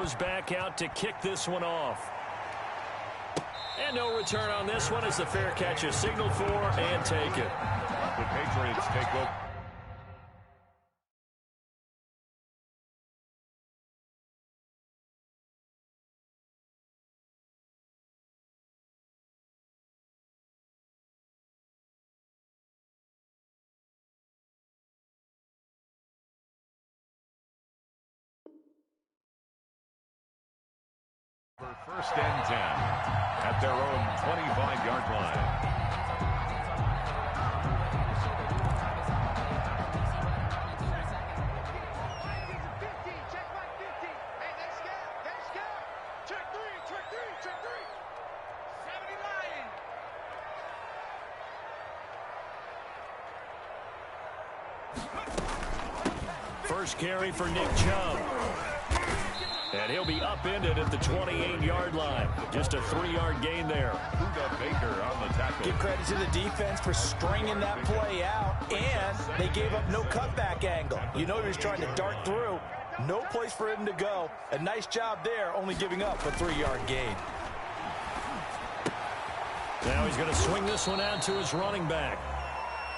goes back out to kick this one off. And no return on this one as the fair catch is signaled for and taken. The Patriots take over. First and 10 at their own 25-yard line. First carry for Nick Chubb. And he'll be upended at the 28-yard line. Just a 3-yard gain there. Baker on the tackle. Give credit to the defense for stringing that play out, and they gave up no cutback angle. You know he was trying to dart through. No place for him to go. A nice job there, only giving up a 3-yard gain. Now he's going to swing this one out to his running back.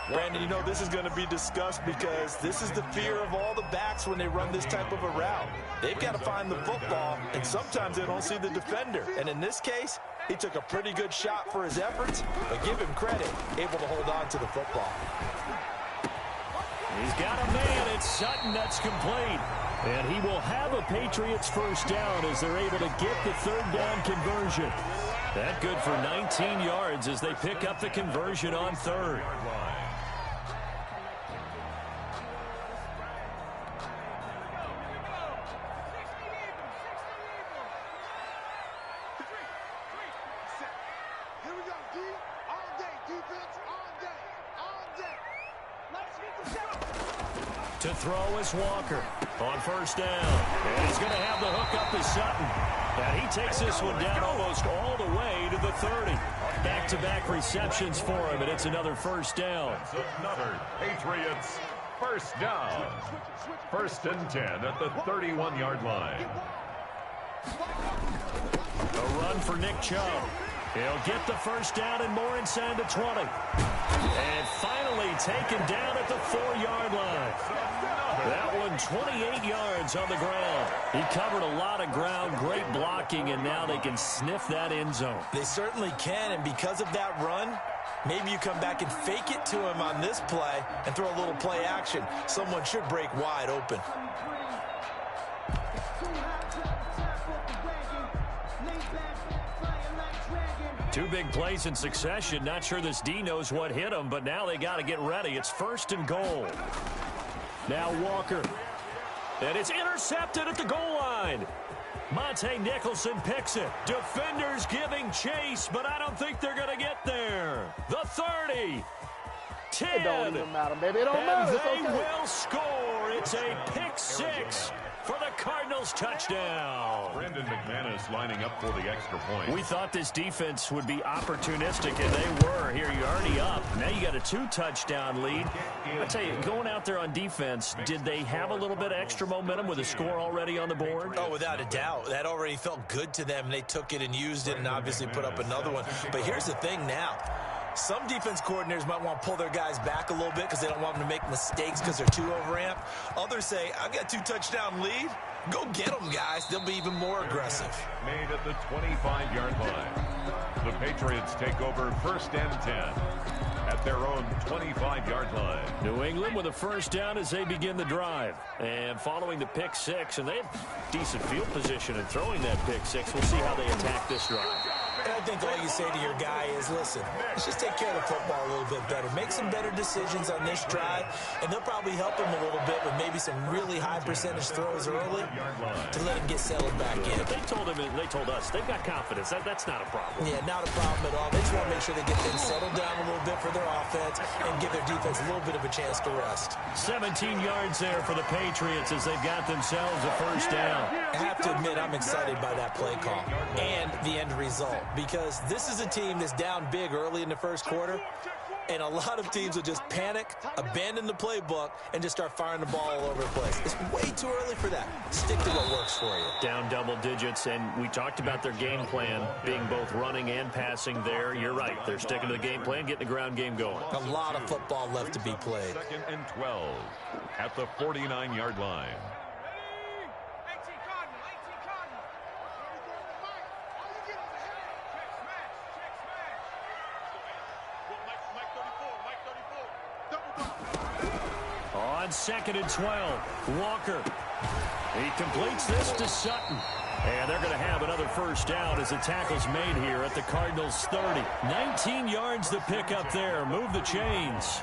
Brandon, you know this is going to be discussed because this is the fear of all the backs when they run this type of a route. They've got to find the football, and sometimes they don't see the defender. And in this case, he took a pretty good shot for his efforts, but give him credit, able to hold on to the football. He's got a man. It's Sutton that's complete. And he will have a Patriots first down as they're able to get the third down conversion. That good for 19 yards as they pick up the conversion on third. To throw is Walker on first down. And he's going to have the hook up to Sutton. And he takes this one down almost all the way to the 30. Back-to-back receptions for him, and it's another first down. That's another Patriots first down. First and 10 at the 31-yard line. A run for Nick Chubb. He'll get the first down and more inside the 20. And finally taken down at the 4-yard line. That one 28 yards on the ground. He covered a lot of ground, great blocking, and now they can sniff that end zone. They certainly can, and because of that run, maybe you come back and fake it to him on this play and throw a little play action. Someone should break wide open. Two big plays in succession. Not sure this D knows what hit him, but now they got to get ready. It's first and goal. Now Walker. And it's intercepted at the goal line. Monte Nicholson picks it. Defenders giving chase, but I don't think they're going to get there. The 30. 10. It don't even matter, baby. It don't matter. And they will score. It's a pick six for the Cardinals touchdown. Brandon McManus lining up for the extra point. We thought this defense would be opportunistic, and they were. Here, you're already up. Now you got a 2-touchdown lead. I tell you, going out there on defense, did they have a little bit of extra momentum with a score already on the board? Oh, without a doubt. That already felt good to them, and they took it and used it and obviously put up another one. But here's the thing now. Some defense coordinators might want to pull their guys back a little bit because they don't want them to make mistakes because they're too overamped. Others say, I've got 2-touchdown lead. Go get them, guys. They'll be even more aggressive. Made at the 25-yard line. The Patriots take over first and 10 at their own 25-yard line. New England with a first down as they begin the drive. And following the pick six, and they have decent field position in throwing that pick six. We'll see how they attack this drive. And I think all you say to your guy is, listen, let's just take care of the football a little bit better. Make some better decisions on this drive, and they'll probably help him a little bit with maybe some really high percentage throws early to let him get settled back in. They told us they've got confidence. That's not a problem. Yeah, not a problem at all. They just want to make sure they get things settled down a little bit for their offense and give their defense a little bit of a chance to rest. 17 yards there for the Patriots as they've got themselves a first down. I have to admit, I'm excited by that play call and the end result because this is a team that's down big early in the first quarter. And a lot of teams will just panic, abandon the playbook, and just start firing the ball all over the place. It's way too early for that. Stick to what works for you. Down double digits, and we talked about their game plan being both running and passing there. You're right. They're sticking to the game plan, getting the ground game going. A lot of football left to be played. 2nd and 12 at the 49-yard line. On 2nd and 12, Walker. He completes this to Sutton. And they're going to have another first down as the tackle's made here at the Cardinals' 30. 19 yards to pick up there. Move the chains.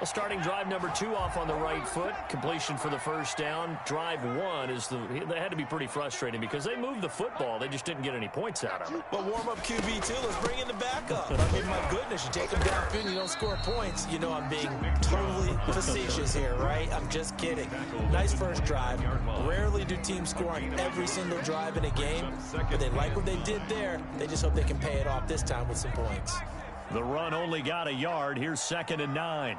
Well, starting drive number 2 off on the right foot. Completion for the first down. Drive 1 is they had to be pretty frustrating because they moved the football. They just didn't get any points out of it. But warm up QB2. Let's bring in the backup. I mean, my goodness, you take them downfield and you don't score points. You know I'm being totally facetious here, right? I'm just kidding. Nice first drive. Rarely do teams score on every single drive in a game, but they like what they did there. They just hope they can pay it off this time with some points. The run only got a yard. Here's 2nd and 9.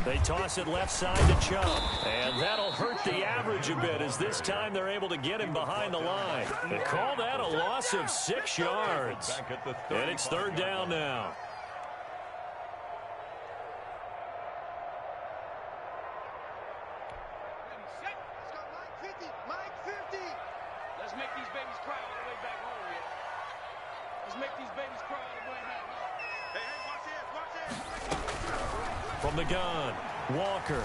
They toss it left side to Chubb. And that'll hurt the average a bit as this time they're able to get him behind the line. They call that a loss of 6 yards. And it's 3rd down now. Let's make these babies cry all the way back home here. Let's make these babies cry all the way back home. Hey, watch this. From the gun, Walker.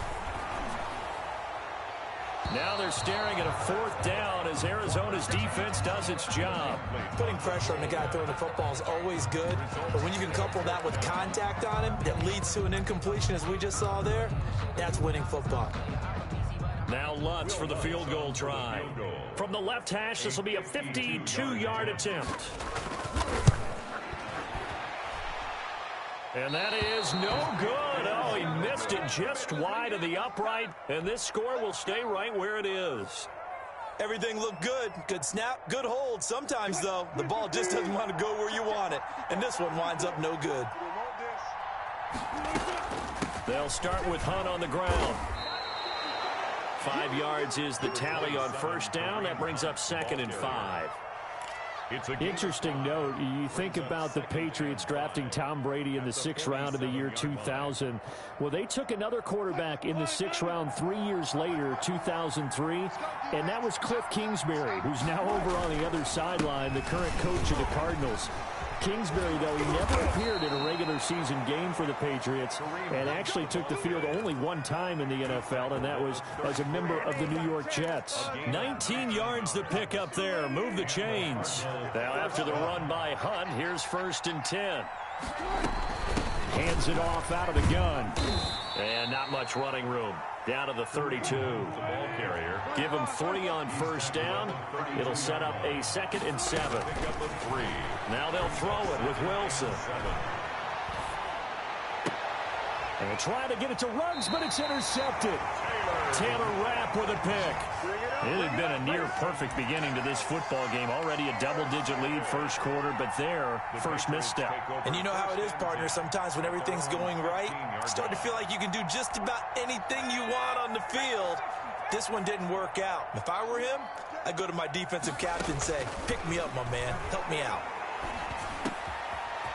Now they're staring at a 4th down as Arizona's defense does its job. Putting pressure on the guy throwing the football is always good, but when you can couple that with contact on him that leads to an incompletion as we just saw there, that's winning football. Now Lutz for the field goal try. From the left hash, this will be a 52-yard attempt. And that is no good. Oh, he missed it just wide of the upright, and this score will stay right where it is. Everything looked good. Good snap, good hold. Sometimes, though, the ball just doesn't want to go where you want it, and this one winds up no good. They'll start with Hunt on the ground. 5 yards is the tally on first down. That brings up 2nd and 5. Interesting note, you think about the Patriots drafting Tom Brady in the 6th round of the year 2000. Well, they took another quarterback in the 6th round 3 years later, 2003, and that was Cliff Kingsbury, who's now over on the other sideline, the current coach of the Cardinals. Kingsbury, though, he never appeared in a regular season game for the Patriots and actually took the field only one time in the NFL, and that was as a member of the New York Jets. 19 yards to pick up there. Move the chains. Now after the run by Hunt, here's 1st and 10. Hands it off out of the gun. And not much running room. Down to the 32. Give him 3 on first down. It'll set up a 2nd and 7. Now they'll throw it with Wilson. And trying to get it to Ruggs, but it's intercepted. Taylor Rapp with a pick. It had been a near-perfect beginning to this football game. Already a double-digit lead first quarter, but their first misstep. And you know how it is, partner. Sometimes when everything's going right, you start to feel like you can do just about anything you want on the field. This one didn't work out. If I were him, I'd go to my defensive captain and say, pick me up, my man. Help me out.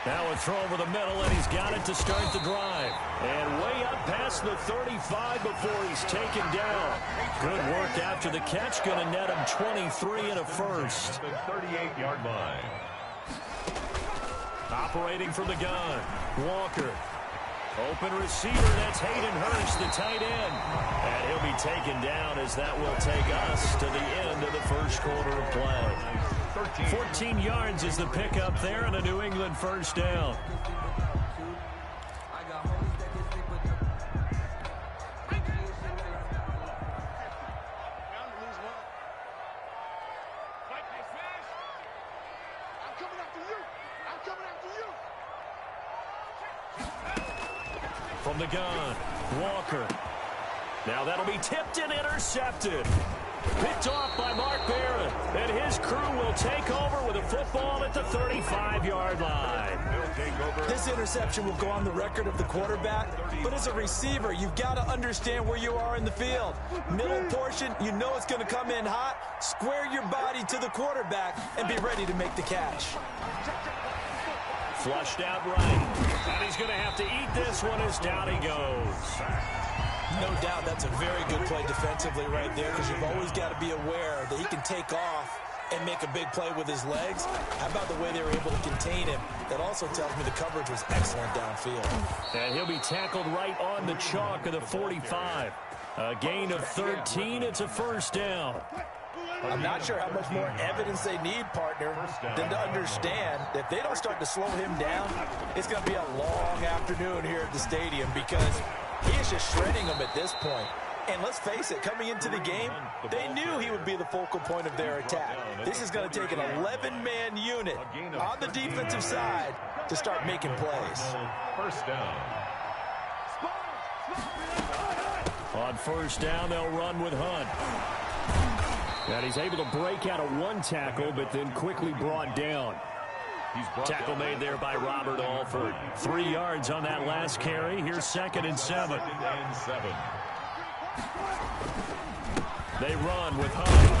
Now a throw over the middle, and he's got it to start the drive. And way up past the 35 before he's taken down. Good work after the catch. Going to net him 23 and a first. 38-yard line. Operating from the gun, Walker. Open receiver, that's Hayden Hurst, the tight end. And he'll be taken down as that will take us to the end of the first quarter of play. 14 yards is the pickup there and a New England first down. From the gun, Walker. Now that'll be tipped and intercepted. Picked off by Mark Barron, and his crew will will take over with a football at the 35-yard line. This interception will go on the record of the quarterback, but as a receiver, you've got to understand where you are in the field. Middle portion, you know it's going to come in hot. Square your body to the quarterback and be ready to make the catch. Flushed out right. And he's going to have to eat this one as down he goes. No doubt that's a very good play defensively right there, because you've always got to be aware that he can take off and make a big play with his legs. How about the way they were able to contain him? That also tells me the coverage was excellent downfield. And he'll be tackled right on the chalk of the 45. A gain of 13. It's a first down. I'm not sure how much more evidence they need, partner, than to understand that if they don't start to slow him down, it's going to be a long afternoon here at the stadium, because he is just shredding them at this point. And let's face it, coming into the game, they knew he would be the focal point of their attack. This is going to take an 11-man unit on the defensive side to start making plays. First down. On first down, they'll run with Hunt. And he's able to break out of one tackle, but then quickly brought down. Tackle made there by Robert Alford. 3 yards on that last carry. Here's 2nd and 7. They run with Hunt.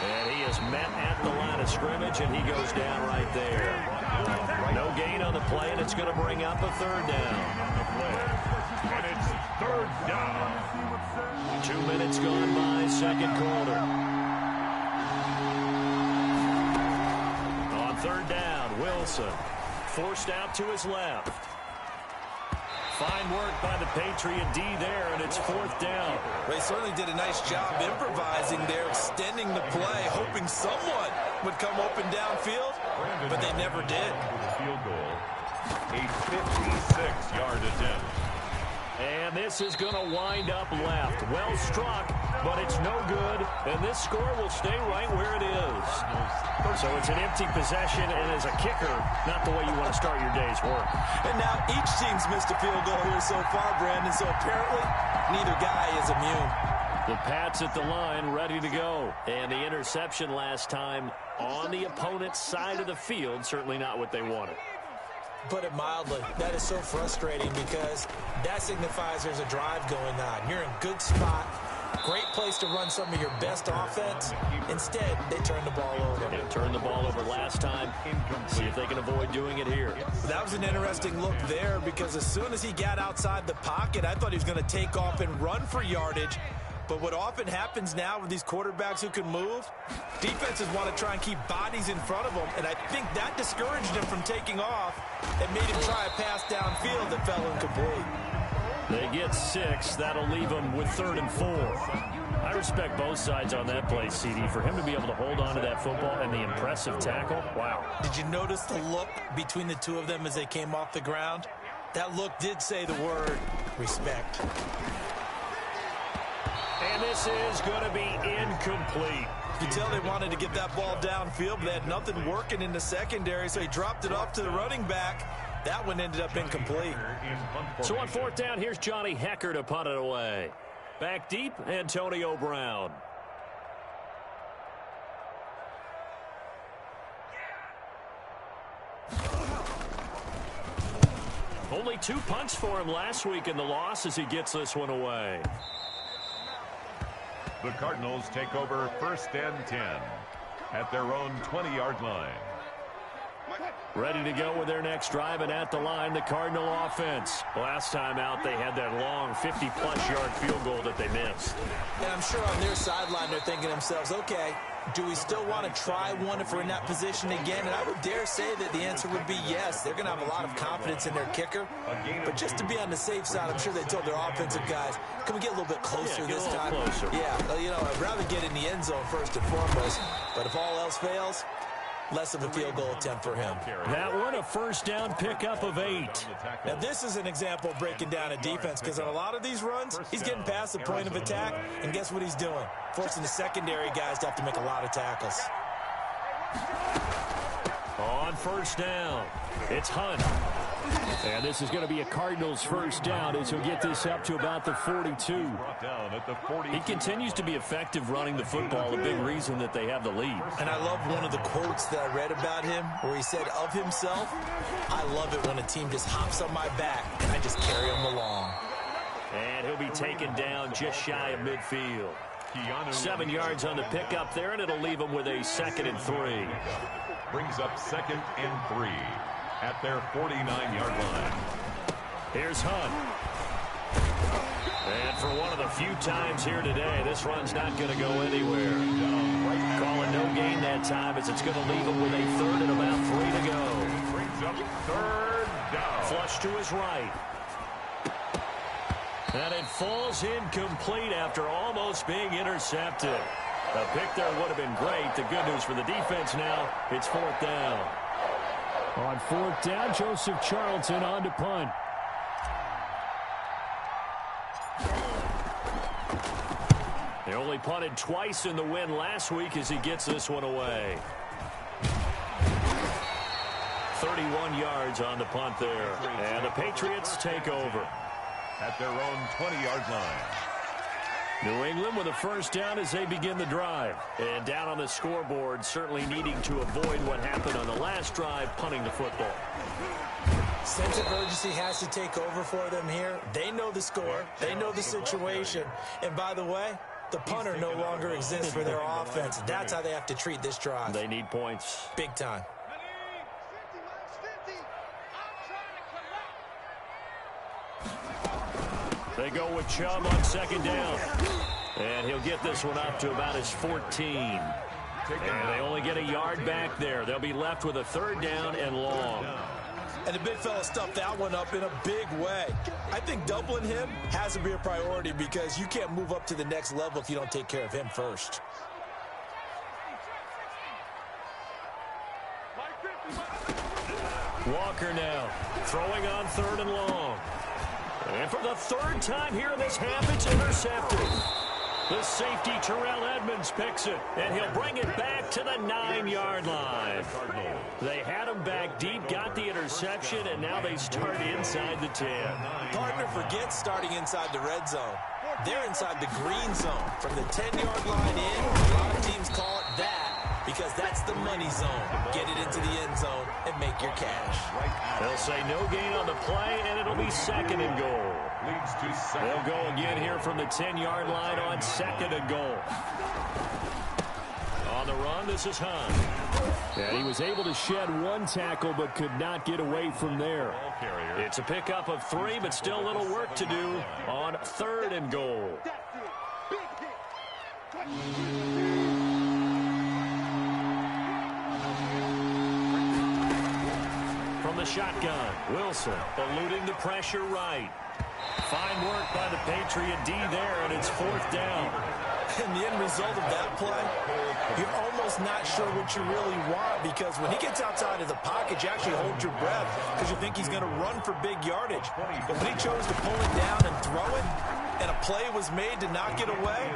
And he is met at the line of scrimmage, and he goes down right there. No gain on the play, and it's going to bring up a 3rd down. And it's 3rd down. 2 minutes gone by, second quarter. On 3rd down, Wilson forced out to his left. Fine work by the Patriot D there, and it's 4th down. They certainly did a nice job improvising there, extending the play, hoping someone would come open downfield, but they never did. Field goal. A 56-yard attempt. And this is going to wind up left. Well struck, but it's no good. And this score will stay right where it is. So it's an empty possession, and as a kicker, not the way you want to start your day's work. And now each team's missed a field goal here so far, Brandon, so apparently neither guy is immune. The Pats at the line, ready to go. And the interception last time on the opponent's side of the field, certainly not what they wanted. Put it mildly, that is so frustrating, because that signifies there's a drive going on. You're in a good spot, great place to run some of your best offense. Instead, they turn the ball over. They turned the ball over last time. See if they can avoid doing it here. That was an interesting look there, because as soon as he got outside the pocket, I thought he was going to take off and run for yardage. But what often happens now with these quarterbacks who can move, defenses want to try and keep bodies in front of them, and I think that discouraged him from taking off and made him try a pass downfield that fell incomplete. They get 6. That'll leave them with 3rd and 4. I respect both sides on that play, CD. For him to be able to hold on to that football and the impressive tackle, wow. Did you notice the look between the two of them as they came off the ground? That look did say the word respect. And this is going to be incomplete. You can tell they wanted to get that ball downfield, but they had nothing working in the secondary, so he dropped it off to the running back. That one ended up incomplete. So on 4th down, here's Johnny Hecker to punt it away. Back deep, Antonio Brown. Only 2 punts for him last week in the loss as he gets this one away. The Cardinals take over 1st and 10 at their own 20-yard line. Ready to go with their next drive, and at the line, the Cardinal offense. Last time out, they had that long 50-plus yard field goal that they missed. And I'm sure on their sideline, they're thinking to themselves, okay, do we still want to try one if we're in that position again? And I would dare say that the answer would be yes. They're going to have a lot of confidence in their kicker. But just to be on the safe side, I'm sure they told their offensive guys, can we get a little bit closer this time? Closer. Yeah, you know, I'd rather get in the end zone first and foremost. But if all else fails, less of a field goal attempt for him. That one, a 1st down pickup of 8. Now, this is an example of breaking down a defense, because on a lot of these runs, he's getting past the point of attack, and guess what he's doing? Forcing the secondary guys to have to make a lot of tackles. On 1st down, it's Hunt. And this is going to be a Cardinals first down as he'll get this up to about the 42. He continues to be effective running the football, a big reason that they have the lead. And I love one of the quotes that I read about him where he said of himself, I love it when a team just hops on my back and I just carry them along. And he'll be taken down just shy of midfield. 7 yards on the pickup there, and it'll leave him with a 2nd and 3. Brings up 2nd and 3 at their 49-yard line. Here's Hunt. And for one of the few times here today, this run's not going to go anywhere. Calling no gain that time as it's going to leave him with a 3rd and about 3 to go. Brings up 3rd down. Flush to his right. And it falls incomplete after almost being intercepted. A pick there would have been great. The good news for the defense now, it's 4th down. On 4th down, Joseph Charlton on to punt. They only punted twice in the win last week as he gets this one away. 31 yards on the punt there. And the Patriots take over at their own 20-yard line. New England with a first down as they begin the drive. And down on the scoreboard, certainly needing to avoid what happened on the last drive, punting the football. Sense of urgency has to take over for them here. They know the score. They know the situation. And by the way, the punter no longer exists for their offense. That's how they have to treat this drive. They need points. Big time. They go with Chubb on 2nd down. And he'll get this one up to about his 14. And they only get a yard back there. They'll be left with a 3rd down and long. And the big fella stuffed that one up in a big way. I think doubling him has to be a priority because you can't move up to the next level if you don't take care of him first. Walker now throwing on 3rd and long. And for the 3rd time here in this half, it's intercepted. The safety, Terrell Edmonds, picks it, and he'll bring it back to the 9-yard line. They had him back deep, got the interception, and now they start inside the 10. Partner forgets starting inside the red zone. They're inside the green zone. From the 10-yard line in, a lot of teams call it that because that's the money zone. Get it into the end zone and make your cash. They'll say no gain on the play, and it'll be 2nd and goal. They'll go again here from the 10-yard line on 2nd and goal. On the run, this is Hunt. And he was able to shed one tackle but could not get away from there. It's a pickup of 3, but still a little work to do on 3rd and goal. From the shotgun, Wilson eluding the pressure right. Fine work by the Patriot D there, and it's 4th down. And the end result of that play, you're almost not sure what you really want because when he gets outside of the pocket, you actually hold your breath because you think he's going to run for big yardage. But when he chose to pull it down and throw it, and a play was made to knock it away,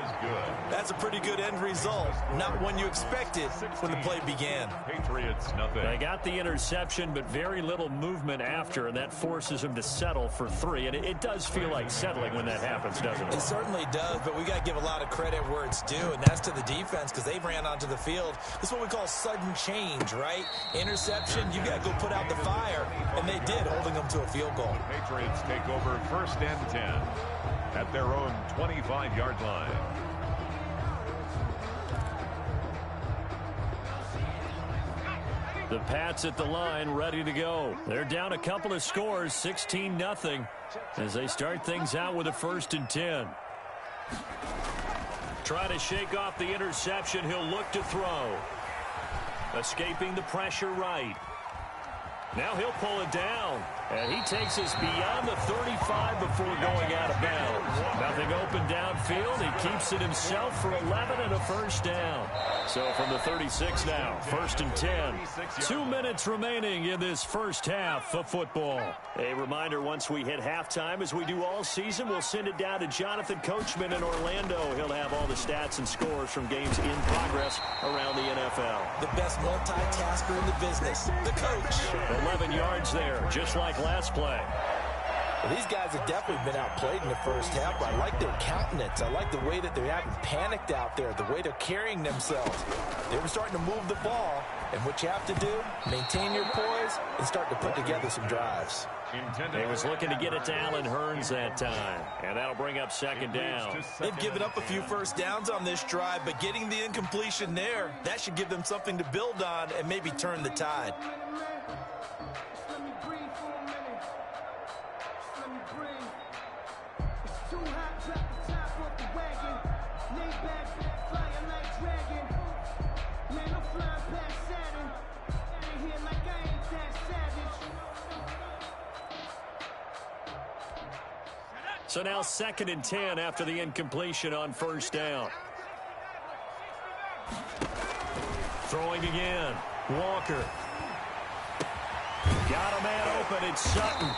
that's a pretty good end result. Not one you expected when the play began. Patriots, nothing. They got the interception, but very little movement after, and that forces them to settle for 3. And it does feel like settling when that happens, doesn't it? It certainly does, but we got to give a lot of credit where it's due, and that's to the defense because they ran onto the field. This is what we call sudden change, right? Interception, you got to go put out the fire, and they did, holding them to a field goal. Patriots take over 1st and 10 at their own 25-yard line. The Pats at the line, ready to go. They're down a couple of scores, 16-0, as they start things out with a 1st and 10. Try to shake off the interception. He'll look to throw. Escaping the pressure right. Now he'll pull it down. And he takes us beyond the 35 before going out of bounds. Nothing open downfield. He keeps it himself for 11 and a 1st down. So from the 36 now, 1st and 10. 2 minutes remaining in this first half of football. A reminder, once we hit halftime, as we do all season, we'll send it down to Jonathan Coachman in Orlando. He'll have all the stats and scores from games in progress around the NFL. The best multitasker in the business, the coach. 11 yards there, just like last play. Well, these guys have definitely been outplayed in the first half, but I like their countenance. I like the way that they haven't panicked out there, the way they're carrying themselves. They were starting to move the ball, and what you have to do, maintain your poise and start to put together some drives. He was looking to get it to Allen Hurns that time, and that'll bring up 2nd down. They've given up a few first downs on this drive, but getting the incompletion there, that should give them something to build on and maybe turn the tide. So now 2nd and 10 after the incompletion on 1st down. Throwing again. Walker. Got a man open. It's Sutton.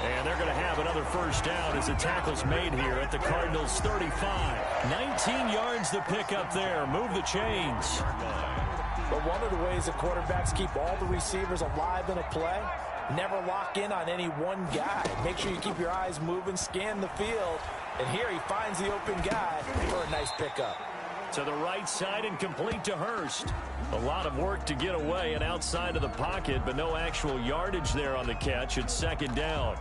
And they're going to have another 1st down as the tackle's made here at the Cardinals' 35. 19 yards to pick up there. Move the chains. But one of the ways that quarterbacks keep all the receivers alive in a play, never lock in on any one guy. Make sure you keep your eyes moving, scan the field. And here he finds the open guy for a nice pickup. To the right side and complete to Hurst. A lot of work to get away and outside of the pocket, but no actual yardage there on the catch. It's 2nd down.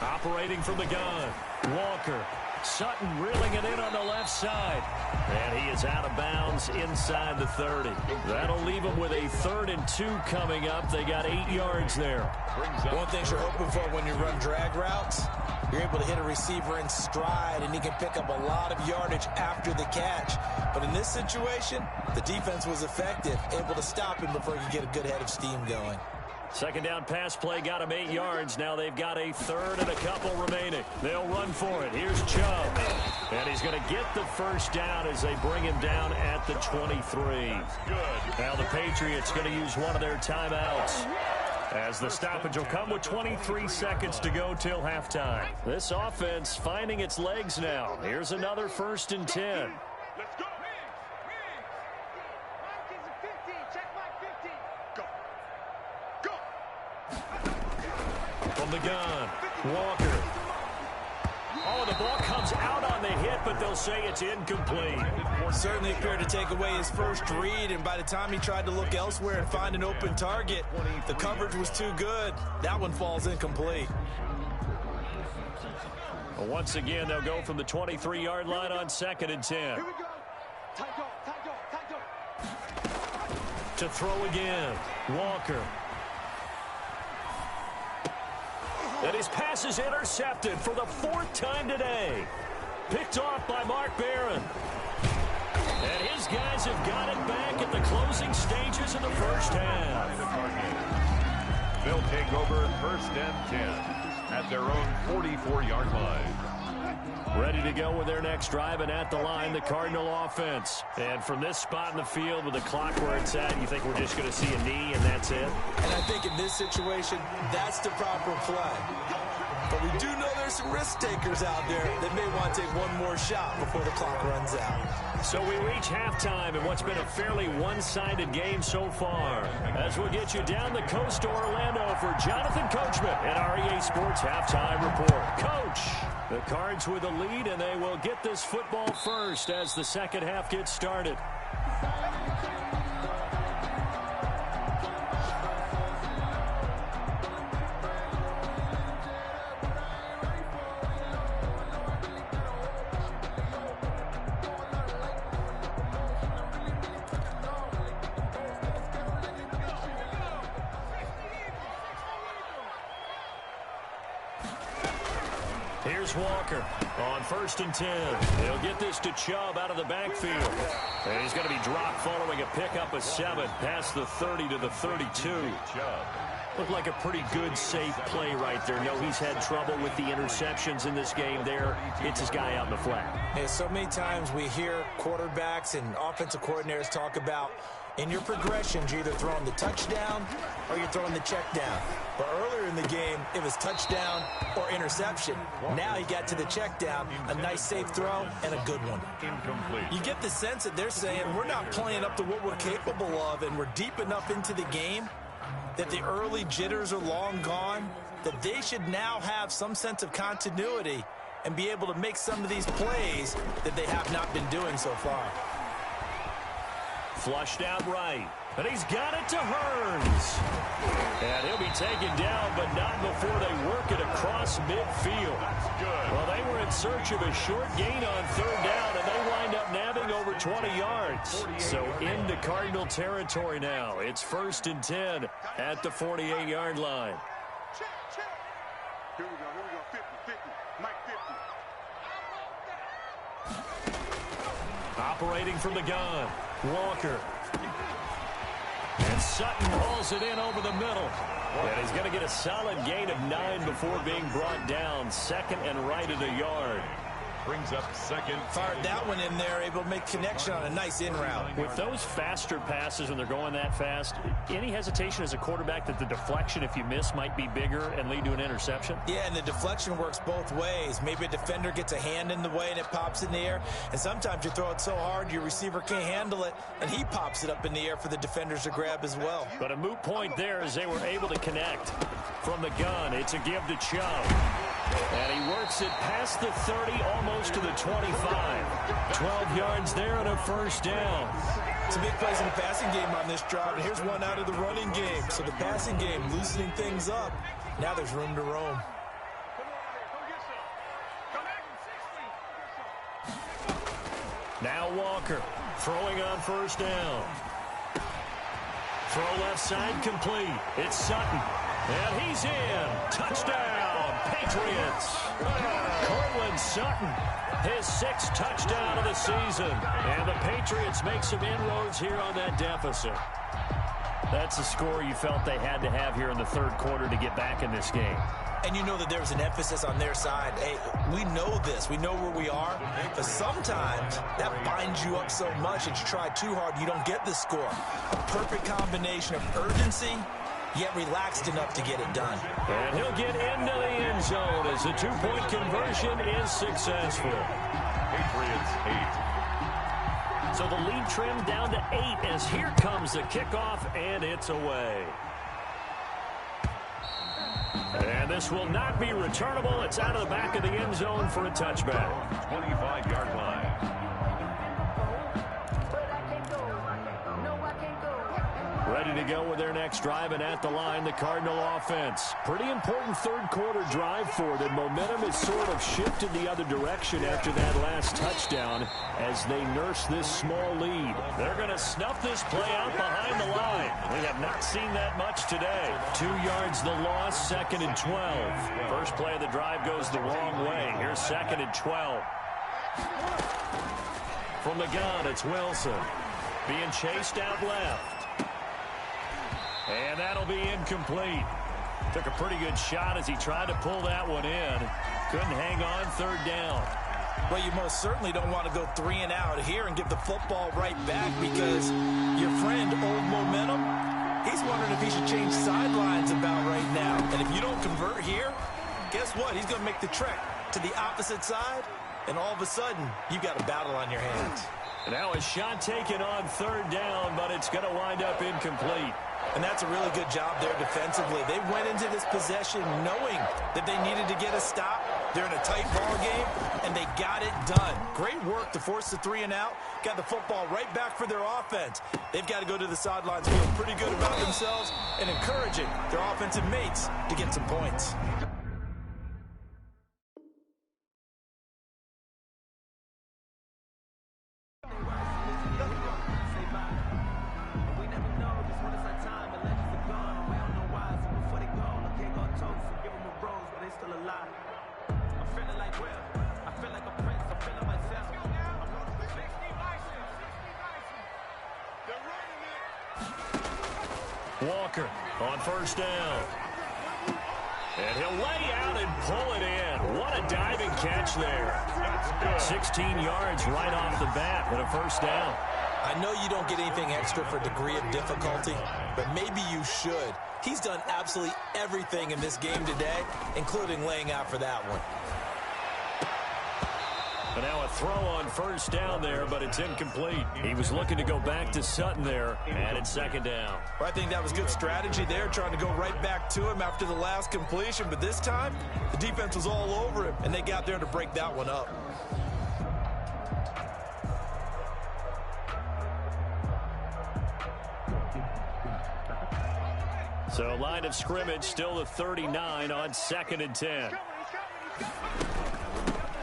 Operating from the gun. Walker. Sutton reeling it in on the left side. And he is out of bounds inside the 30. That'll leave him with a 3rd and 2 coming up. They got 8 yards there. One thing you're hoping for when you run drag routes, you're able to hit a receiver in stride, and he can pick up a lot of yardage after the catch. But in this situation, the defense was effective, able to stop him before he could get a good head of steam going. 2nd down pass play got him 8 yards. Now they've got a 3rd and a couple remaining. They'll run for it. Here's Chubb. And he's going to get the 1st down as they bring him down at the 23. Now the Patriots going to use one of their timeouts, as the stoppage will come with 23 seconds to go till halftime. This offense finding its legs now. Here's another 1st and 10. Let's go. From the gun, Walker. Oh, the ball comes out on the hit, but they'll say it's incomplete. Certainly appeared to take away his first read, and by the time he tried to look elsewhere and find an open target, the coverage was too good. That one falls incomplete. Well, once again, they'll go from the 23-yard line on 2nd and 10. Here we go. Tight go. To throw again, Walker. And his pass is intercepted for the 4th time today. Picked off by Mark Barron. And his guys have got it back at the closing stages of the first half. They'll take over 1st and 10 at their own 44-yard line. Ready to go with their next drive, and at the line, the Cardinal offense. And from this spot in the field with the clock where it's at, you think we're just going to see a knee and that's it? And I think in this situation, that's the proper play. But we do know there's some risk takers out there that may want to take one more shot before the clock runs out. So we reach halftime in what's been a fairly one-sided game so far. As we'll get you down the coast to Orlando for Jonathan Coachman at our EA Sports Halftime Report. Coach, the Cards with a lead, and they will get this football first as the 2nd half gets started. Here's Walker on 1st and 10. He'll get this to Chubb out of the backfield. And he's going to be dropped following a pickup of 7 past the 30 to the 32. Chubb. Looked like a pretty good, safe play right there. No, he's had trouble with the interceptions in this game there. Hits his guy out in the flat. Yeah, so many times we hear quarterbacks and offensive coordinators talk about in your progressions, you're either throwing the touchdown or you're throwing the check down. But earlier in the game, it was touchdown or interception. Now he got to the check down, a nice safe throw, and a good one. Incomplete. You get the sense that they're saying we're not playing up to what we're capable of, and we're deep enough into the game that the early jitters are long gone, that they should now have some sense of continuity and be able to make some of these plays that they have not been doing so far. Flushed out right. And he's got it to Hearns. And he'll be taken down, but not before they work it across midfield. That's good. Well, they were in search of a short gain on third down, and they wind up nabbing over 20 yards. So into Cardinal territory now. It's 1st and 10 at the 48-yard line. Check, check. Here we go, 50, 50, Mike 50. Operating from the gun, Walker. And Sutton hauls it in over the middle. And he's going to get a solid gain of 9 before being brought down. 2nd and right at a yard. Brings up 2nd. Fired that one in there, able to make connection on a nice in route. With those faster passes when they're going that fast, any hesitation as a quarterback that the deflection, if you miss, might be bigger and lead to an interception? Yeah, and the deflection works both ways. Maybe a defender gets a hand in the way and it pops in the air. And sometimes you throw it so hard your receiver can't handle it, and he pops it up in the air for the defenders to grab as well. But a moot point there as they were able to connect. From the gun, it's a give to Chubb. And he works it past the 30, almost to the 25. 12 yards there and a 1st down. Some big plays in the passing game on this drive, and here's one out of the running game. So the passing game loosening things up. Now there's room to roam. Now Walker throwing on 1st down. Throw left side complete. It's Sutton. And he's in. Touchdown, Patriots. Cortland Sutton, his 6th touchdown of the season. And the Patriots make some inroads here on that deficit. That's a score you felt they had to have here in the 3rd quarter to get back in this game. And you know that there was an emphasis on their side. Hey, we know this. We know where we are. But sometimes that binds you up so much that you try too hard, you don't get the score. A perfect combination of urgency, yet relaxed enough to get it done. And he'll get into the end zone as the 2-point conversion is successful. Patriots 8. So the lead trimmed down to 8 as here comes the kickoff, and it's away. And this will not be returnable. It's out of the back of the end zone for a touchback. 25-yard line. Ready to go with their next drive, and at the line, the Cardinal offense. Pretty important 3rd quarter drive for them. Momentum has sort of shifted the other direction after that last touchdown as they nurse this small lead. They're going to snuff this play out behind the line. We have not seen that much today. 2 yards the loss, 2nd and 12. First play of the drive goes the wrong way. Here's 2nd and 12. From the gun, it's Wilson. Being chased out left. And that'll be incomplete. Took a pretty good shot as he tried to pull that one in. Couldn't hang on 3rd down. Well, you most certainly don't want to go 3 and out here and give the football right back because your friend, Old Momentum, he's wondering if he should change sidelines about right now. And if you don't convert here, guess what? He's going to make the trek to the opposite side, and all of a sudden, you've got a battle on your hands. Now a shot taken on 3rd down, but it's going to wind up incomplete. And that's a really good job there defensively. They went into this possession knowing that they needed to get a stop. They're in a tight ball game, and they got it done. Great work to force the 3 and out. Got the football right back for their offense. They've got to go to the sidelines feeling pretty good about themselves and encouraging their offensive mates to get some points. Walker on first down. And he'll lay out and pull it in. What a diving catch there. 16 yards right off the bat and a first down. I know you don't get anything extra for degree of difficulty, but maybe you should. He's done absolutely everything in this game today, including laying out for that one. And now a throw on first down there, but it's incomplete. He was looking to go back to Sutton there, and it's second down. Well, I think that was good strategy there, trying to go right back to him after the last completion. But this time, the defense was all over him, and they got there to break that one up. So line of scrimmage still the 39 on 2nd and 10.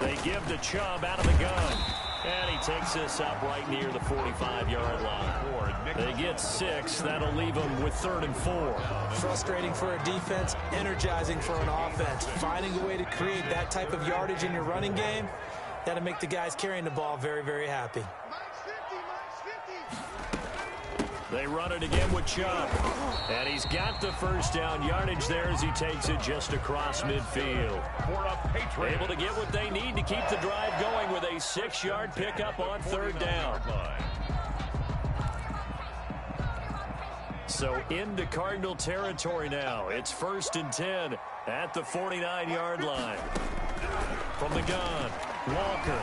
They give to Chubb out of the gun. And he takes this up right near the 45-yard line. They get 6. That'll leave them with 3rd and 4. Frustrating for a defense, energizing for an offense. Finding a way to create that type of yardage in your running game, that'll make the guys carrying the ball very, very happy. They run it again with Chubb. And he's got the first down yardage there as he takes it just across midfield. Able to get what they need to keep the drive going with a 6-yard pickup on 3rd down. So into Cardinal territory now. It's 1st and 10 at the 49-yard line. From the gun, Walker.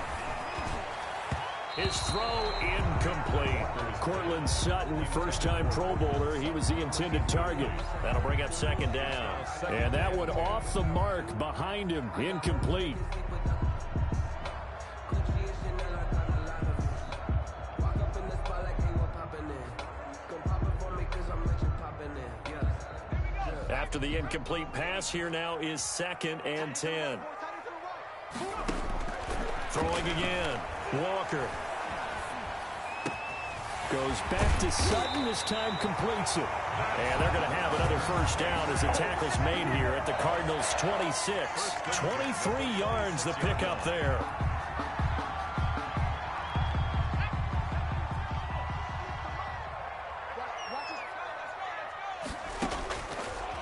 His throw incomplete. Cortland Sutton, first-time Pro Bowler. He was the intended target. That'll bring up 2nd down. And that one off the mark behind him. Incomplete. After the incomplete pass, here now is 2nd and 10. Throwing again. Walker. Goes back to Sutton. This time completes it. And they're going to have another first down as the tackle's made here at the Cardinals' 26. 23 yards the pickup there.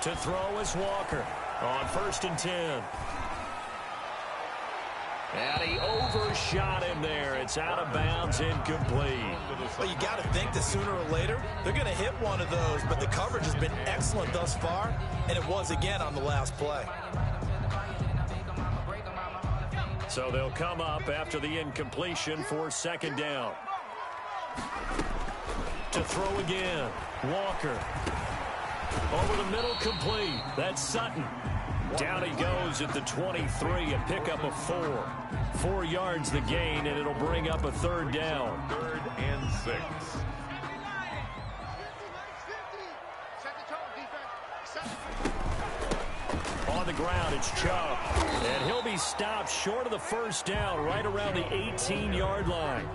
To throw is Walker on 1st and 10. And he overshot him there. It's out of bounds, incomplete. Well, you got to think that sooner or later they're going to hit one of those, but the coverage has been excellent thus far, and it was again on the last play. So they'll come up after the incompletion for 2nd down. To throw again, Walker. Over the middle, complete. That's Sutton. Down he goes at the 23, a pickup of 4. 4 yards the gain, and it'll bring up a 3rd down. 3rd and 6. On the ground, it's Chubb. And he'll be stopped short of the first down right around the 18-yard line.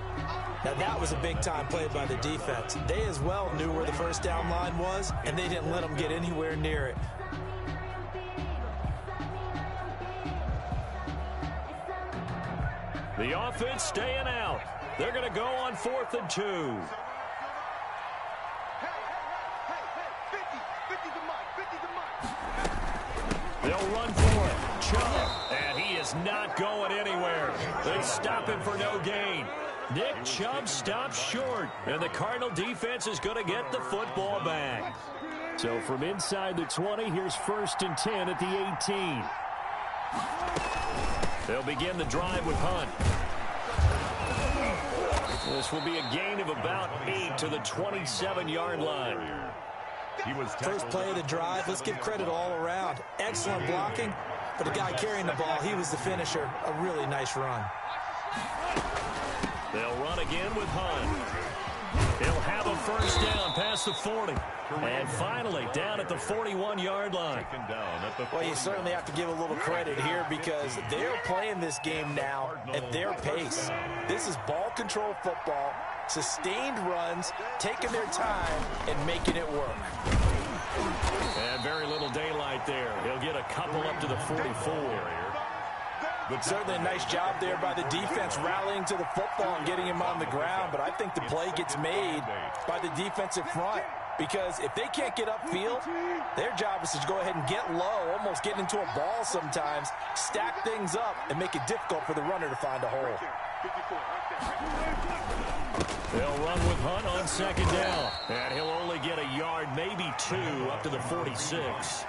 Now, that was a big-time play by the defense. They as well knew where the first down line was, and they didn't let them get anywhere near it. The offense staying out. They're going to go on 4th and 2. They'll run for it. Chubb. And he is not going anywhere. They stop him for no gain. Nick Chubb stops short. And the Cardinal defense is going to get the football back. So from inside the 20, here's 1st and 10 at the 18. They'll begin the drive with Hunt. This will be a gain of about 8 to the 27-yard line. First play of the drive, let's give credit all around. Excellent blocking, but the guy carrying the ball, he was the finisher. A really nice run. They'll run again with Hunt. He'll have a first down past the 40. And finally, down at the 41-yard line. Well, you certainly have to give a little credit here because they're playing this game now at their pace. This is ball control football, sustained runs, taking their time, and making it work. And very little daylight there. He'll get a couple up to the 44. But certainly a nice job there by the defense rallying to the football and getting him on the ground. But I think the play gets made by the defensive front. Because if they can't get upfield, their job is to go ahead and get low, almost get into a ball sometimes, stack things up, and make it difficult for the runner to find a hole. They'll run with Hunt on second down. And he'll only get a yard, maybe 2, up to the 46.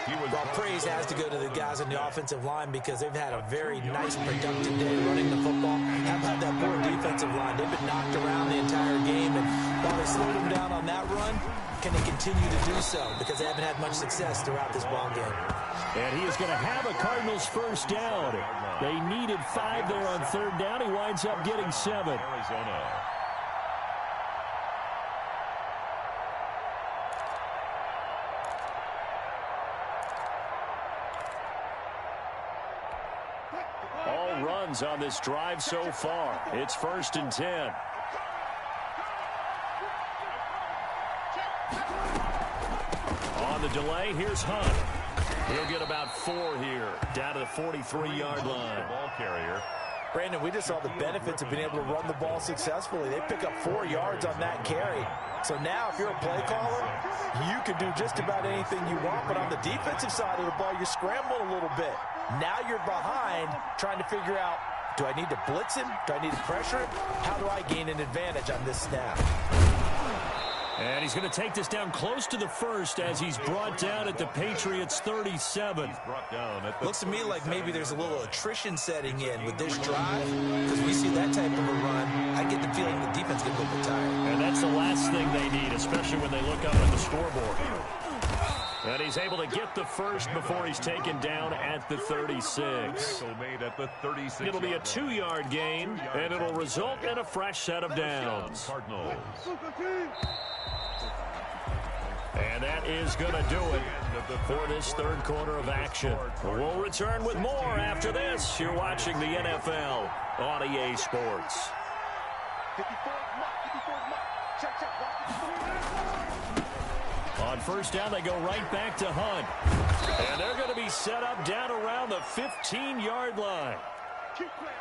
Well, praise has to go to the guys on the offensive line because they've had a very nice, productive day running the football. How about that poor defensive line? They've been knocked around the entire game, and while they slowed them down on that run, can they continue to do so? Because they haven't had much success throughout this ball game. And he is going to have a Cardinals first down. They needed 5 there on third down. He winds up getting 7. Arizona. All runs on this drive so far. It's 1st and 10. On the delay, here's Hunt. He'll get about 4 here, down to the 43-yard line. Ball carrier. Brandon, we just saw the benefits of being able to run the ball successfully. They pick up 4 yards on that carry. So now if you're a play caller, you can do just about anything you want. But on the defensive side of the ball, you scramble a little bit. Now you're behind trying to figure out, do I need to blitz him? Do I need to pressure him? How do I gain an advantage on this snap? And he's going to take this down close to the 1st as he's brought down at the Patriots 37. Looks to me like maybe there's a little attrition setting in with this drive because we see that type of a run. I get the feeling the defense gets a little bit tired. And that's the last thing they need, especially when they look up at the scoreboard. And he's able to get the 1st before he's taken down at the 36. It'll be a 2-yard gain, and it'll result in a fresh set of downs. Cardinals. And that is going to do it for this 3rd quarter of action. We'll return with more after this. You're watching the NFL on EA Sports. On 1st down, they go right back to Hunt. And they're going to be set up down around the 15-yard line.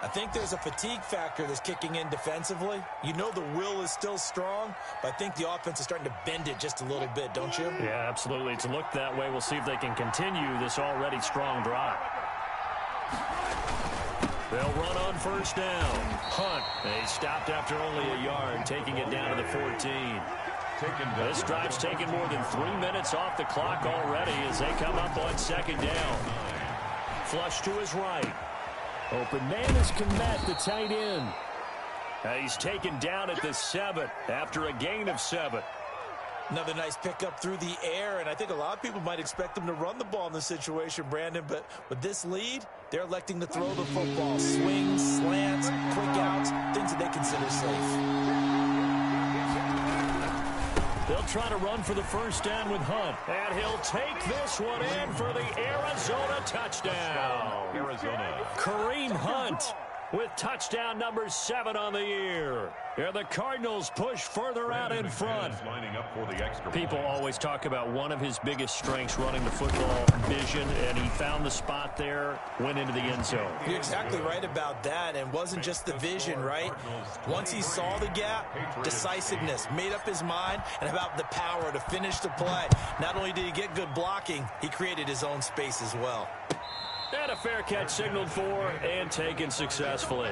I think there's a fatigue factor that's kicking in defensively. You know the will is still strong, but I think the offense is starting to bend it just a little bit, don't you? Yeah, absolutely. It's looked that way. We'll see if they can continue this already strong drive. They'll run on 1st down. Hunt. They stopped after only a yard, taking it down to the 14. This drive's taken more than 3 minutes off the clock already as they come up on 2nd down. Flush to his right. Open man is Komet, the tight end. He's taken down at the 7 after a gain of 7. Another nice pickup through the air, and I think a lot of people might expect them to run the ball in this situation, Brandon, but with this lead, they're electing to throw the football. Swings, slants, quick outs, things that they consider safe. They'll try to run for the 1st down with Hunt. And he'll take this one in for the Arizona touchdown. Arizona. Kareem Hunt with touchdown number 7 on the year. And the Cardinals push further out in front. Lining up for the extra People point. always talk about one of his biggest strengths running the football, vision, and he found the spot there, went into the end zone. You're exactly right about that, and wasn't just the vision, right? Once he saw the gap, decisiveness, made up his mind, and about the power to finish the play. Not only did he get good blocking, he created his own space as well. And a fair catch signaled for and taken successfully.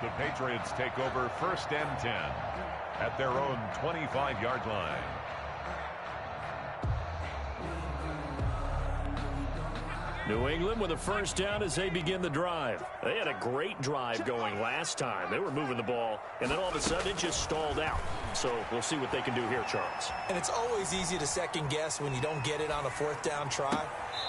The Patriots take over 1st and 10 at their own 25-yard line. New England with a 1st down as they begin the drive. They had a great drive going last time. They were moving the ball, and then all of a sudden it just stalled out. So we'll see what they can do here, Charles. And it's always easy to second guess when you don't get it on a 4th down try.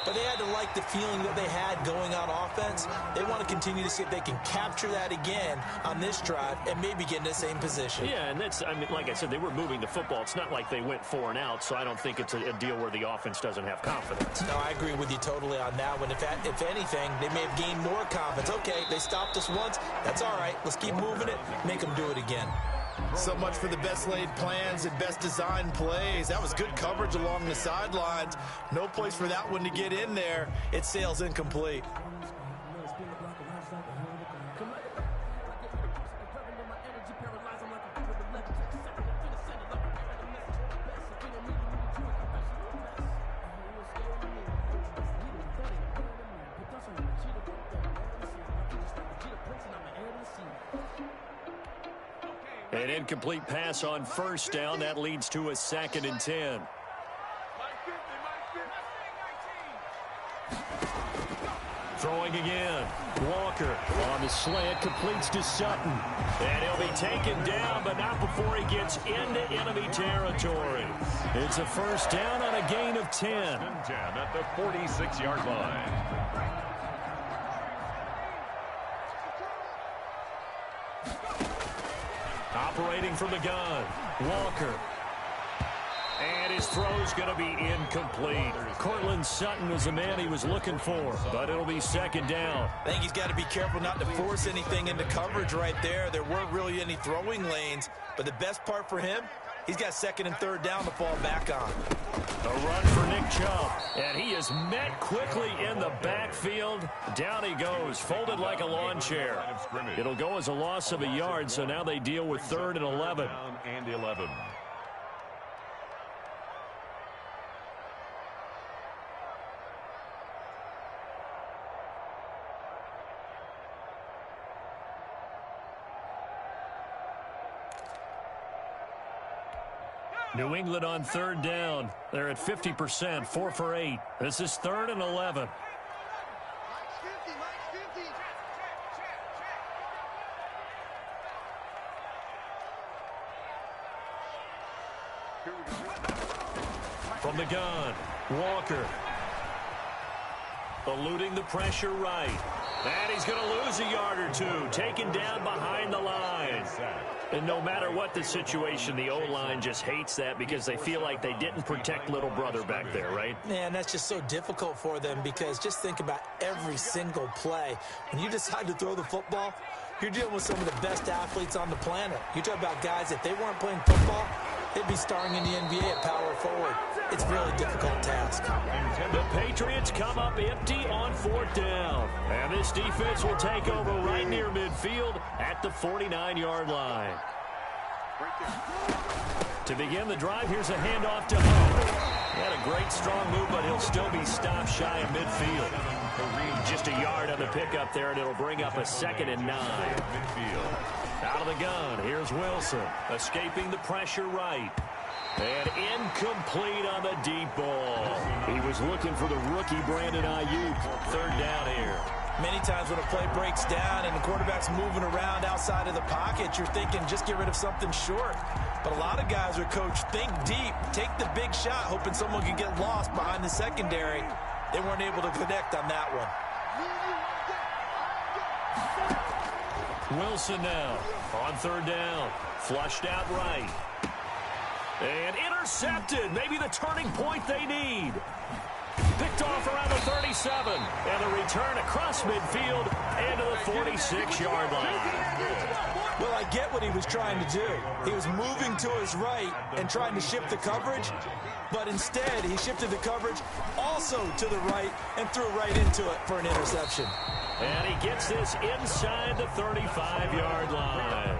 But they had to like the feeling that they had going on offense. They want to continue to see if they can capture that again on this drive and maybe get in the same position. Yeah, and that's, I mean, like I said, they were moving the football. It's not like they went 4 and out, so I don't think it's a deal where the offense doesn't have confidence. No, I agree with you totally on that one. If anything, they may have gained more confidence. Okay, they stopped us once. That's all right. Let's keep moving it. Make them do it again. So much for the best laid plans and best designed plays. That was good coverage along the sidelines. No place for that one to get in there. It sails incomplete. An incomplete pass on first down. That leads to a 2nd and 10. Throwing again. Walker on the slant, completes to Sutton. And he'll be taken down, but not before he gets into enemy territory. It's a first down on a gain of 10. 10 at the 46-yard line. Operating from the gun, Walker. And his throw's going to be incomplete. Cortland Sutton was the man he was looking for, but it'll be 2nd down. I think he's got to be careful not to force anything into coverage right there. There weren't really any throwing lanes, but the best part for him, he's got 2nd and 3rd down to fall back on. A run for Nick Chubb, and he is met quickly in the backfield. Down he goes, folded like a lawn chair. It'll go as a loss of a yard, so now they deal with 3rd and 11. Down and 11. New England on 3rd down. They're at 50%, 4 for 8. This is 3rd and 11. From the gun, Walker. Eluding the pressure right. And he's going to lose a yard or two. Taken down behind the line. And no matter what the situation, the O-line just hates that because they feel like they didn't protect little brother back there, right? Man, that's just so difficult for them because just think about every single play. When you decide to throw the football, you're dealing with some of the best athletes on the planet. You talk about guys, if they weren't playing football, they'd be starring in the NBA at power forward. It's a really difficult task. The Patriots come up empty on 4th down. And this defense will take over right near midfield at the 49-yard line. To begin the drive, here's a handoff to Hunt. He had a great strong move, but he'll still be stopped shy of midfield. Just a yard on the pickup there, and it'll bring up a 2nd and 9. Out of the gun, here's Wilson, escaping the pressure right. And incomplete on the deep ball. He was looking for the rookie Brandon Ayuk. 3rd down here. Many times when a play breaks down and the quarterback's moving around outside of the pocket, you're thinking just get rid of something short. But a lot of guys are coached, think deep, take the big shot, hoping someone can get lost behind the secondary. They weren't able to connect on that one. Wilson now on 3rd down. Flushed out right. And intercepted. Maybe the turning point they need. Picked off around the 37. And a return across midfield into the 46-yard line. Well, I get what he was trying to do. He was moving to his right and trying to shift the coverage. But instead, he shifted the coverage also to the right and threw right into it for an interception. And he gets this inside the 35-yard line.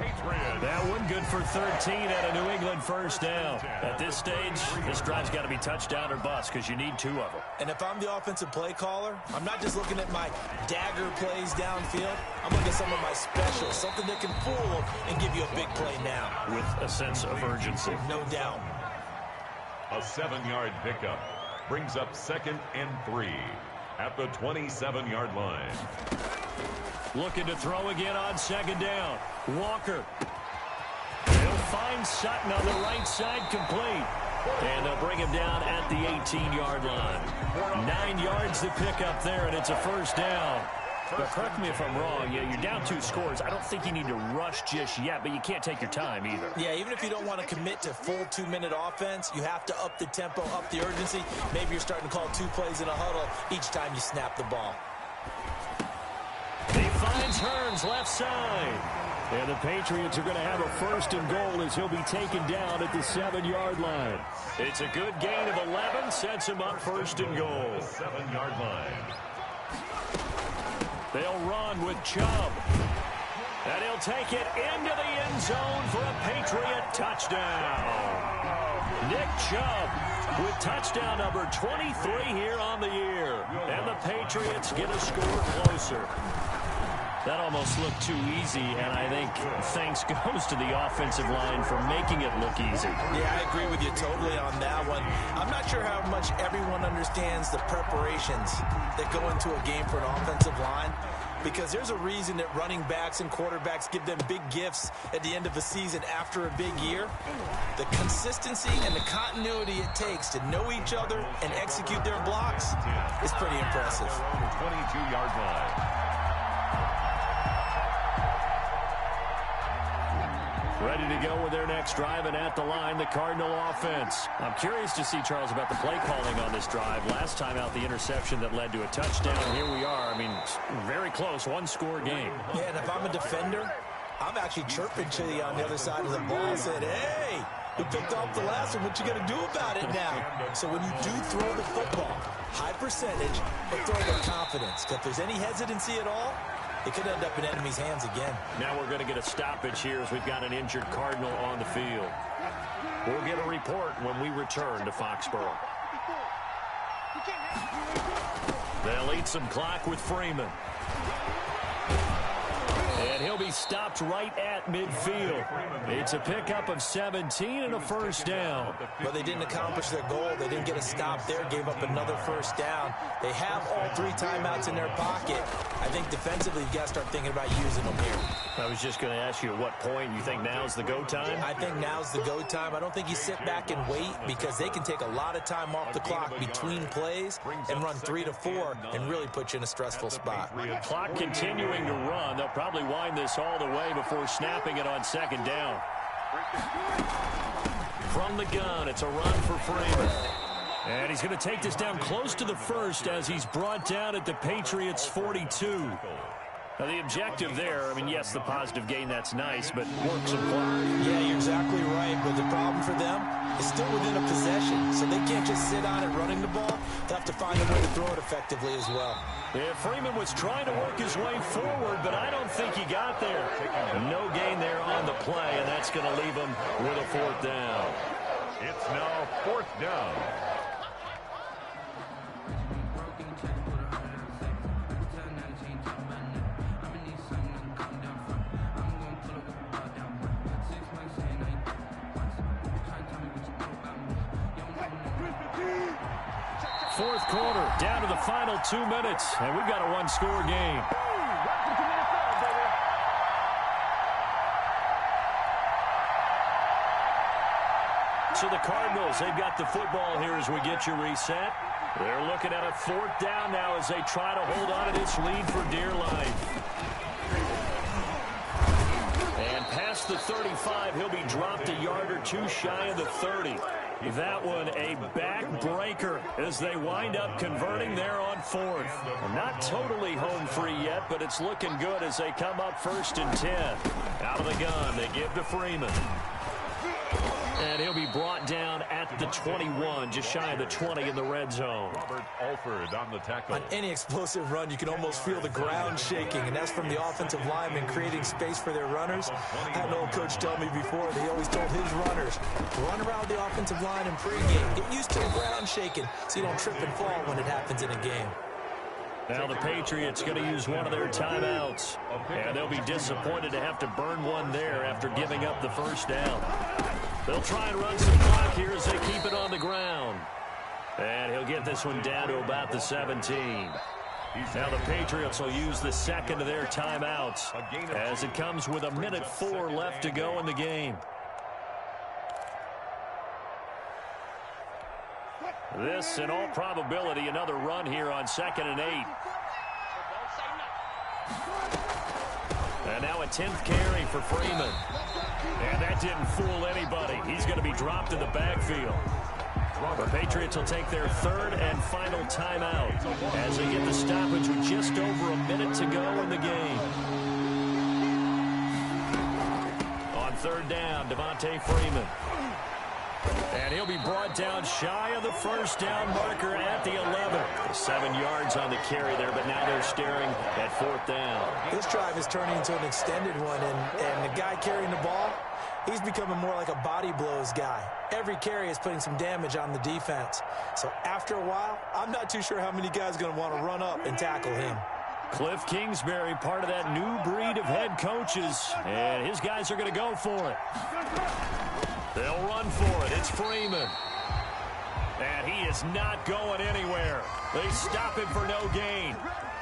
That one good for 13 at a New England 1st down. At this stage, this drive's got to be touchdown or bust because you need 2 of them. And if I'm the offensive play caller, I'm not just looking at my dagger plays downfield. I'm looking at some of my specials, something that can fool them and give you a big play now. With a sense of urgency. No doubt. A 7-yard pickup brings up 2nd and 3 at the 27-yard line. Looking to throw again on 2nd down. Walker. They'll find Sutton on the right side, complete. And they'll bring him down at the 18-yard line. 9 yards to pick up there, and it's a 1st down. But correct me if I'm wrong, you're down 2 scores. I don't think you need to rush just yet, but you can't take your time either. Yeah, even if you don't want to commit to full 2-minute offense, you have to up the tempo, up the urgency. Maybe you're starting to call 2 plays in a huddle each time you snap the ball. He finds Hearns left side. And the Patriots are going to have a 1st and goal as he'll be taken down at the 7-yard line. It's a good gain of 11, sets him up 1st and goal. 7-yard line. They'll run with Chubb. And he'll take it into the end zone for a Patriot touchdown. Nick Chubb with touchdown number 23 here on the year. And the Patriots get a score closer. That almost looked too easy, and I think thanks goes to the offensive line for making it look easy. Yeah, I agree with you totally on that one. I'm not sure how much everyone understands the preparations that go into a game for an offensive line, because there's a reason that running backs and quarterbacks give them big gifts at the end of a season after a big year. The consistency and the continuity it takes to know each other and execute their blocks is pretty impressive. 22-yard line. Ready to go with their next drive, and at the line, the Cardinal offense. I'm curious to see, Charles, about the play calling on this drive. Last time out, the interception that led to a touchdown. Here we are. I mean, very close, one-score game. Yeah, and if I'm a defender, I'm actually chirping to you on the other side of the ball, saying, hey, you picked off the last one. What you going to do about it now? So when you do throw the football, high percentage, but throw with confidence. If there's any hesitancy at all, it could end up in enemy's hands again. Now we're going to get a stoppage here as we've got an injured Cardinal on the field. We'll get a report when we return to Foxborough. They'll eat some clock with Freeman. And he'll be stopped right at midfield. It's a pickup of 17 and a first down. But they didn't accomplish their goal. They didn't get a stop there, gave up another first down. They have all 3 timeouts in their pocket. I think defensively, you've got to start thinking about using them here. I was just going to ask you at what point you think now's the go time? I think now's the go time. I don't think you sit back and wait, because they can take a lot of time off the clock between plays and run 3 to 4 and really put you in a stressful spot. Clock continuing to run. They'll probably wind this all the way before snapping it on second down. From the gun, it's a run for Freeman. And he's going to take this down close to the first as he's brought down at the Patriots' 42. Now, the objective there, I mean, yes, the positive gain, that's nice, but work some clock. Yeah, you're exactly right, but the problem for them is still within a possession, so they can't just sit on it running the ball. They'll have to find a way to throw it effectively as well. Yeah, Freeman was trying to work his way forward, but I don't think he got there. No gain there on the play, and that's going to leave him with a 4th down. It's now 4th down. Fourth quarter, down to the final 2 minutes, and we've got a one-score game. So the Cardinals, they've got the football here as we get you reset. They're looking at a 4th down now as they try to hold on to this lead for dear life. And past the 35, he'll be dropped a yard or 2 shy of the 30. That one a backbreaker as they wind up converting there on 4th. Not totally home free yet, but it's looking good as they come up 1st and 10. Out of the gun, they give to Freeman. And he'll be brought down at the 21, just shy of the 20 in the red zone. Robert Alford on the tackle. On any explosive run, you can almost feel the ground shaking, and that's from the offensive linemen creating space for their runners. I had an old coach tell me before that he always told his runners, run around the offensive line in pregame. Get used to the ground shaking so you don't trip and fall when it happens in a game. Now the Patriots going to use one of their timeouts, and they'll be disappointed to have to burn one there after giving up the first down. They'll try and run some clock here as they keep it on the ground. And he'll get this one down to about the 17. Now the Patriots will use the second of their timeouts as it comes with 1:04 left to go in the game. This, in all probability, another run here on 2nd and 8. And now a 10th carry for Freeman. And that didn't fool anybody. He's going to be dropped in the backfield. The Patriots will take their 3rd and final timeout as they get the stoppage with just over a minute to go in the game. On 3rd down, Devontae Freeman. And he'll be brought down shy of the first down marker at the 11. 7 yards on the carry there, but now they're staring at 4th down. This drive is turning into an extended one, and the guy carrying the ball, he's becoming more like a body blows guy. Every carry is putting some damage on the defense. So after a while, I'm not too sure how many guys are going to want to run up and tackle him. Cliff Kingsbury, part of that new breed of head coaches, and his guys are going to go for it. They'll run for it. It's Freeman. And he is not going anywhere. They stop him for no gain.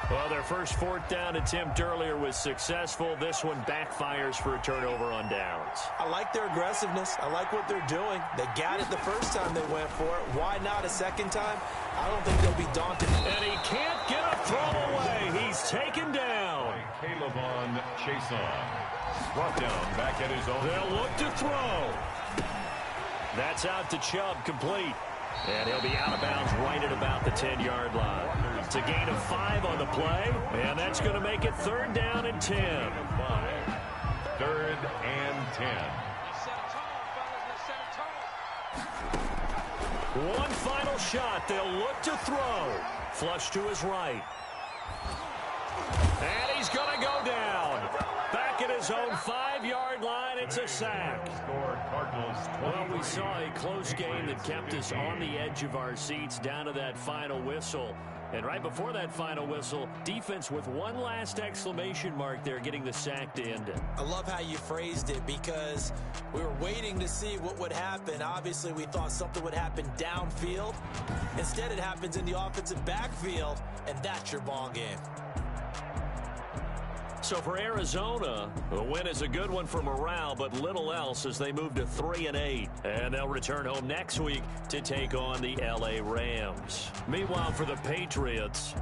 Well, their first fourth down attempt earlier was successful. This one backfires for a turnover on downs. I like their aggressiveness. I like what they're doing. They got it the first time they went for it. Why not a second time? I don't think they'll be daunted. And he can't get a throw away. He's taken down. Caleb on Chason. Brought down back at his own. They'll look to throw. That's out to Chubb, complete. And he'll be out of bounds right at about the 10-yard line. It's a gain of 5 on the play, and that's going to make it 3rd down and 10. 3rd and 10. One final shot. They'll look to throw. Flush to his right. And he's going to go down. Back at his own 5-yard line, it's a sack. Well, we saw a close game that kept us on the edge of our seats down to that final whistle. And right before that final whistle, defense with one last exclamation mark there, getting the sack to end it. I love how you phrased it, because we were waiting to see what would happen. Obviously, we thought something would happen downfield. Instead, it happens in the offensive backfield, and that's your ball game. So for Arizona, the win is a good one for morale, but little else as they move to 3-8. And they'll return home next week to take on the LA Rams. Meanwhile, for the Patriots,